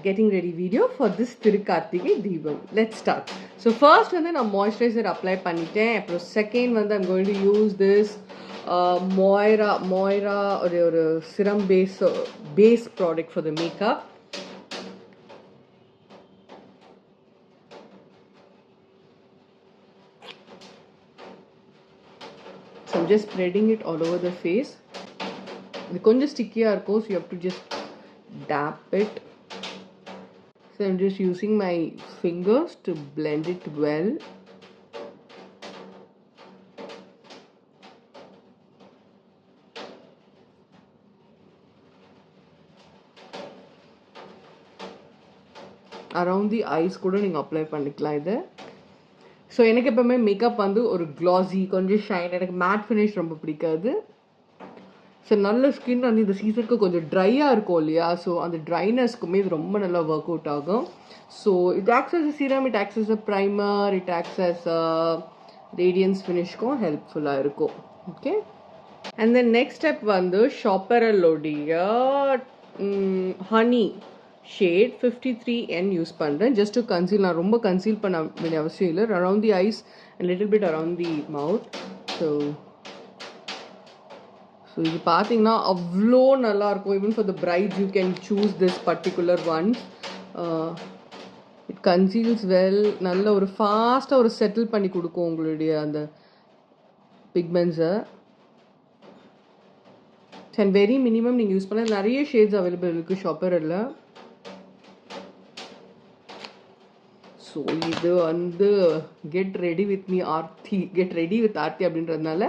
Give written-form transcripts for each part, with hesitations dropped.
getting ready video for this Thirukarthigai Deepam. Let's start. So first வந்து நான் moisturizer apply பண்ணிட்டேன். அப்புறம் second வந்து I'm going to use this Moira ஒரு serum base product for the makeup. So I'm just spreading it all over the face. இது கொஞ்சம் ஸ்டிக்கியா இருக்கும், so you have to just dab it. So I'm just using my fingers to blend it well. Around the eyes கூட நீங்க apply பண்ணிக்கலாம் இது. So எனக்கு எப்பவுமே makeup வந்து ஒரு க்ளாஸி கொஞ்சம் ஷைன், எனக்கு மேட் ஃபினிஷ் ரொம்ப பிடிக்காது. ஸோ நல்ல ஸ்கின் வந்து இந்த சீசனுக்கு கொஞ்சம் ட்ரையாக இருக்கும் இல்லையா, ஸோ அந்த ட்ரைனஸ்க்குமே இது ரொம்ப நல்லா ஒர்க் அவுட் ஆகும். So it acts as a serum, it acts as a primer, it acts as a radiance ஃபினிஷ்க்கும் ஹெல்ப்ஃபுல்லாக இருக்கும். Okay, and then next step வந்து ஷாப்பரலோடைய ஹனி ஷேட் 53N யூஸ் பண்ணுறேன் ஜஸ்ட் டு கன்சீல். நான் ரொம்ப கன்சீல் பண்ண வேண்டிய அவசியம் இல்லை. Around the eyes and little bit around the mouth. So இது பார்த்தீங்கன்னா அவ்வளோ நல்லாயிருக்கும். Even for the brides you can choose this particular ones. It conceals well, நல்ல ஒரு ஃபாஸ்ட்டாக ஒரு செட்டில் பண்ணி கொடுக்கும் உங்களுடைய அந்த பிக்மெண்ட்ஸை. அண்ட் வெரி மினிமம் நீங்கள் யூஸ் பண்ண நிறைய ஷேட்ஸ் அவைலபிள் இருக்குது ஷாப்பரில். ஸோ இது வந்து get ready with me Aarthi, get ready with Aarthi அப்படின்றதுனால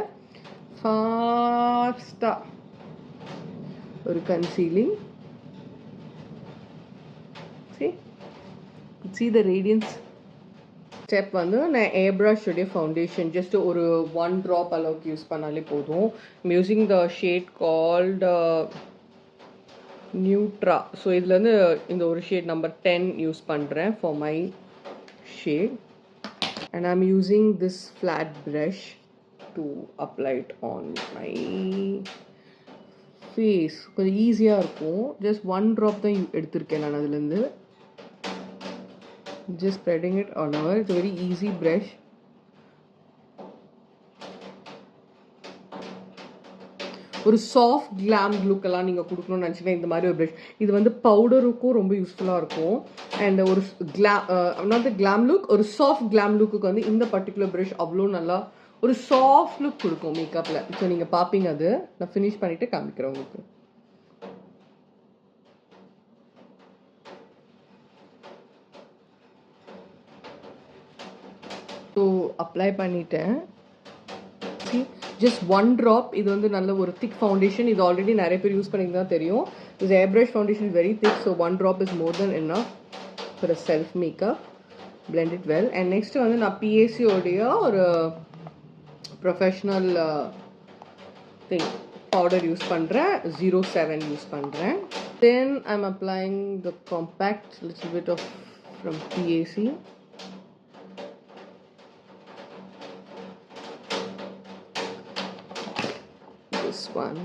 ஃபாஸ்ட்டாக ஒரு concealing. see the radiance step வந்து நான் ஏர் ப்ரஷோடைய ஃபவுண்டேஷன் ஜஸ்ட் ஒரு 1 drop அளவுக்கு யூஸ் பண்ணாலே போதும். Using the shade called Nutra. So இதில் வந்து இந்த ஒரு ஷேட் நம்பர் 10 யூஸ் பண்ணுறேன் for my shade, and I'm using this flat brush to apply it on my face. கொஞ்சம் ஈஸியாக இருக்கும். ஜஸ்ட் 1 drop தான் எடுத்திருக்கேன் நான் அதுலேருந்து. just spreading it all over. It's a very easy brush. ஒரு சாஃப்ட் கிளாம் லுக்கெல்லாம் நீங்கள் கொடுக்கணும்னு நினச்சிங்கன்னா இந்த மாதிரி ஒரு ப்ரஷ். இது வந்து பவுடருக்கும் ரொம்ப யூஸ்ஃபுல்லாக இருக்கும். அண்ட் ஒரு நாட் த கிளாம் லுக், ஒரு சாஃப்ட் கிளாம் லுக்கு வந்து இந்த பர்டிகுலர் ப்ரஷ் அவ்வளோ நல்லா ஒரு சாஃப்ட் லுக் கொடுக்கும் மேக்கப்பில். ஸோ நீங்கள் பார்ப்பீங்க, அது நான் ஃபினிஷ் பண்ணிவிட்டு காமிக்கிறேன் உங்களுக்கு. ஸோ அப்ளை பண்ணிட்டேன். Just 1 drop. இது வந்து நல்ல ஒரு திக் ஃபவுண்டேஷன். இது ஆல்ரெடி நிறைய பேர் யூஸ் பண்ணிங்க தான் தெரியும். This air brush foundation is very thick, so 1 drop is more then enough for a self makeup. blend it well. and next வந்து நான் PAC உடைய ஒரு ப்ரொஃபஷ்னல் திங் பவுடர் யூஸ் பண்ணுறேன். 07 யூஸ் பண்ணுறேன். then I'm applying the compact little bit of from PAC. one.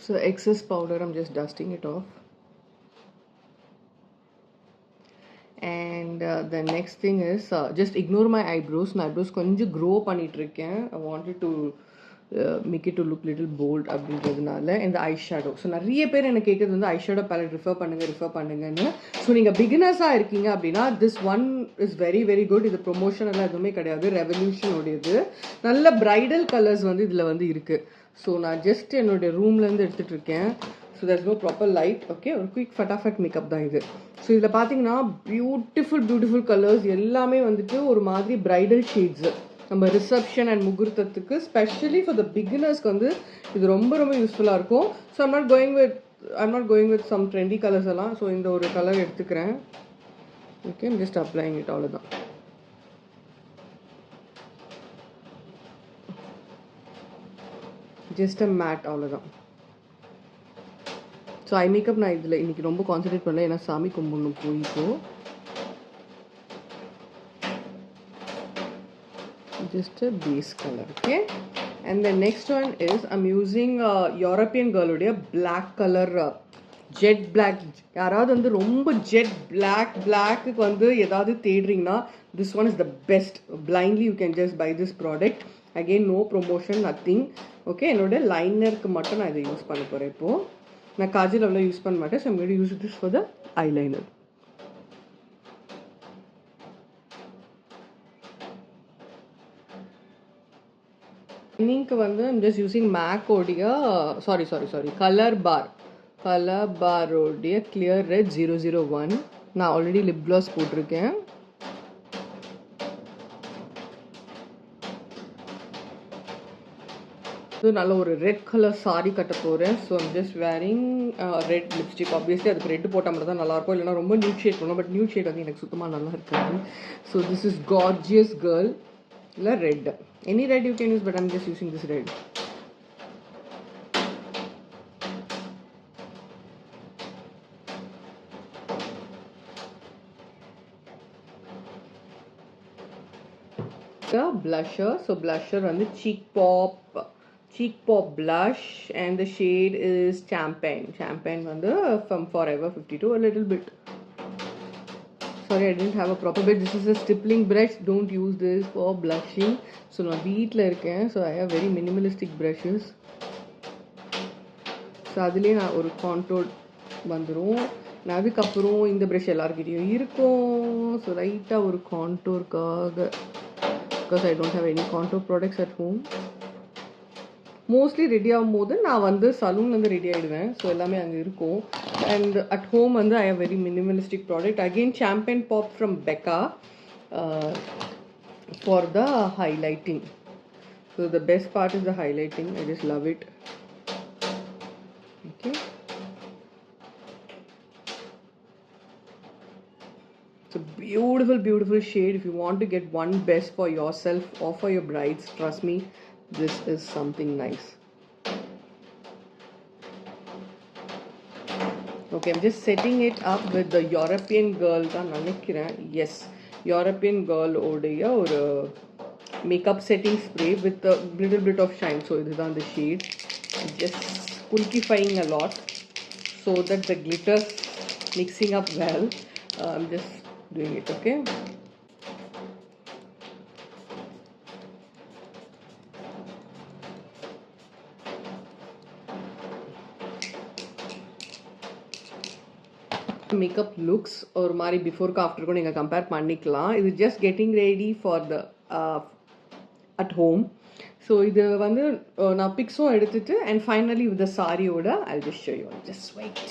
So excess powder, I'm just dusting it off. And the next thing is just ignore my eyebrows. My eyebrows konja grow பண்ணிட்டிருக்கேன். I wanted to make it to look little bold அப்படின்றதுனால. and the eyeshadow. So நிறைய பேர் எனக்கு கேட்குறது வந்து eyeshadow ballot refer பண்ணுங்கன்னு. So நீங்கள் பிகினர்ஸாக இருக்கீங்க அப்படின்னா this one is very very good. இது ப்ரொமோஷன் எல்லாம் எதுவுமே கிடையாது, ரெவல்யூஷனோடையது. நல்ல பிரைடல் கலர்ஸ் வந்து இதில் வந்து இருக்குது. ஸோ நான் ஜஸ்ட் என்னுடைய ரூம்லேருந்து எடுத்துகிட்டு இருக்கேன். So there's no proper light. Okay, ஒரு குயிக் ஃபட்டாஃபட் மேக்கப் தான் இது. ஸோ இதில் பார்த்தீங்கன்னா பியூட்டிஃபுல் கலர்ஸ் எல்லாமே வந்துட்டு ஒரு மாதிரி பிரைடல் ஷேட்ஸு. நம்ம ரிசப்ஷன் அண்ட் முகூர்த்தத்துக்கு ஸ்பெஷலி ஃபார் த பிகினர்ஸ்க்கு வந்து இது ரொம்ப ரொம்ப யூஸ்ஃபுல்லாக இருக்கும். So I'm not going with some trendy colours எல்லாம். ஸோ இந்த ஒரு கலர் எடுத்துக்கிறேன். ஓகே, ஜஸ்ட் அப்ளைங் இட், அவ்வளோதான். ஜஸ்ட் அ மேட், அவ்வளோதான். ஸோ ஐ மேக்கப் நான் இதில் இன்றைக்கி ரொம்ப கான்சன்ட்ரேட் பண்ணல, ஏன்னா சாமி கும்பிடணும் போயிட்டோ. just a base color. Okay, And the next one is I'm using European girl uடைய black color jet black. யாராவது வந்து ரொம்ப jet black வந்து ஏதாவது தேடுறீங்கன்னா this one is the best. Blindly you can just buy this product. Again no promotion, nothing. Okay, என்னோட லைனருக்கு மட்டும் நான் இதை use பண்ண போகிறேன். இப்போது நான் காஜல் அவ்வளோ யூஸ் பண்ண மாட்டேன். So I'm going to use this for the eyeliner. இன்னைக்கு வந்து I'm just using MAC உடைய sorry color bar உடைய clear red 001. நான் ஆல்ரெடி லிப் gloss போட்டிருக்கேன். ஸோ நல்ல ஒரு ரெட் கலர் சாரி கட்ட போகிறேன். So I'm just wearing red lipstick. Obviously அதுக்கு ரெட் போட்டால் மட்டும் தான் நல்லாயிருக்கும், இல்லைனா ரொம்ப நியூட் ஷேட் பண்ணணும். பட் நியூட் ஷேட் வந்து எனக்கு சுத்தமாக நல்லா இருக்காது. So this is gorgeous girl இல்லை red. Any red you can use, but I'm just using this red. Blusher. So blusher வந்து cheek pop blush, and the shade is champagne வந்து from Forever 52. A little bit, sorry I didn't have a proper bit. This is a stippling brush, don't use this for blushing. So நான் வீட்டில் இருக்கேன், so I have very minimalistic brushes. So அதுலேயே நான் ஒரு contour வந்துடும். நான் அதுக்கப்புறம் இந்த ப்ரஷ் எல்லாருக்கிட்டையும் இருக்கும். ஸோ லைட்டாக ஒரு கான்டோர்க்காக, because I don't have any contour products at home. Mostly ready ஆகும்போது நான் வந்து சலூன்லேருந்து ரெடி ஆகிடுவேன். ஸோ எல்லாமே அங்கே இருக்கும். அண்ட் அட் ஹோம் வந்து I have very minimalistic product. Again champagne pop from Becca for the highlighting. So the best part is the highlighting. I just love it. Okay. It's a beautiful shade. If you want to get one best for yourself or for your brides, trust me, this is something nice. Okay, I'm just setting it up with the European girl தான் நினைக்கிறேன். Yes, European girl உடைய ஒரு makeup setting spray with a little bit of shine. So இதுதான் the shade. Just pulkifying a lot so that the glitter mixing up well. I'm just doing it. Okay, makeup looks ஒரு மாதிரி பிஃபோருக்கு ஆஃப்டருக்கும் நீங்கள் compare பண்ணிக்கலாம். இது just getting ready for the at home. So இது வந்து நான் பிக்ஸும் எடுத்துட்டு அண்ட் ஃபைனலி வித் த சாரியோட I just show you. Just wait.